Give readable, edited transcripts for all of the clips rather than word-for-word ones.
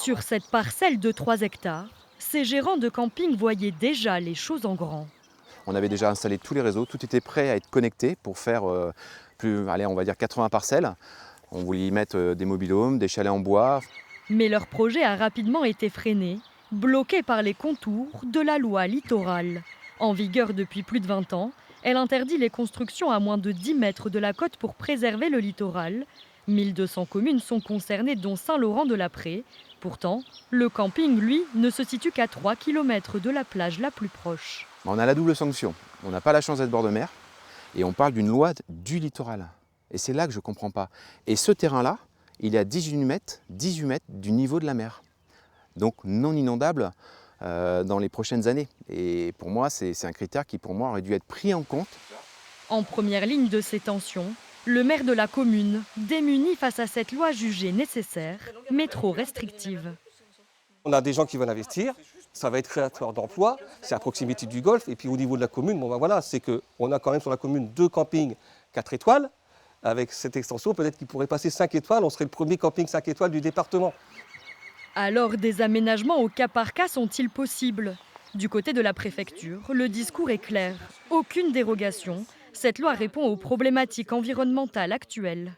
Sur cette parcelle de 3 hectares, ces gérants de camping voyaient déjà les choses en grand. On avait déjà installé tous les réseaux, tout était prêt à être connecté pour faire on va dire 80 parcelles. On voulait y mettre des mobil-homes, des chalets en bois. Mais leur projet a rapidement été freiné, bloqué par les contours de la loi littorale. En vigueur depuis plus de 20 ans, elle interdit les constructions à moins de 10 mètres de la côte pour préserver le littoral. 1200 communes sont concernées, dont Saint-Laurent-de-la-Prée. Pourtant, le camping, lui, ne se situe qu'à 3 km de la plage la plus proche. On a la double sanction. On n'a pas la chance d'être bord de mer et on parle d'une loi du littoral. Et c'est là que je ne comprends pas. Et ce terrain-là, il est à 18 mètres du niveau de la mer. Donc non inondable dans les prochaines années. Et pour moi, c'est un critère qui pour moi aurait dû être pris en compte. En première ligne de ces tensions, le maire de la commune, démuni face à cette loi jugée nécessaire, mais trop restrictive. On a des gens qui veulent investir, ça va être créateur d'emplois, c'est à proximité du golfe. Et puis au niveau de la commune, c'est qu'on a quand même sur la commune 2 campings 4 étoiles. Avec cette extension, peut-être qu'il pourrait passer 5 étoiles, on serait le premier camping 5 étoiles du département. Alors, des aménagements au cas par cas sont-ils possibles? Du côté de la préfecture, le discours est clair. Aucune dérogation. Cette loi répond aux problématiques environnementales actuelles.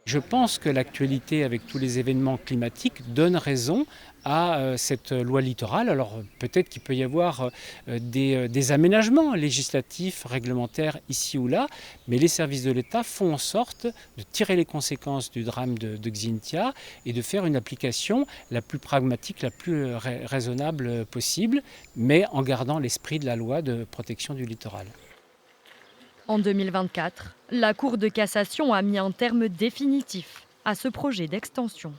Je pense que l'actualité avec tous les événements climatiques donne raison à cette loi littorale. Alors peut-être qu'il peut y avoir des aménagements législatifs, réglementaires ici ou là, mais les services de l'État font en sorte de tirer les conséquences du drame de Xynthia et de faire une application la plus pragmatique, la plus raisonnable possible, mais en gardant l'esprit de la loi de protection du littoral. En 2024, la Cour de cassation a mis un terme définitif à ce projet d'extension.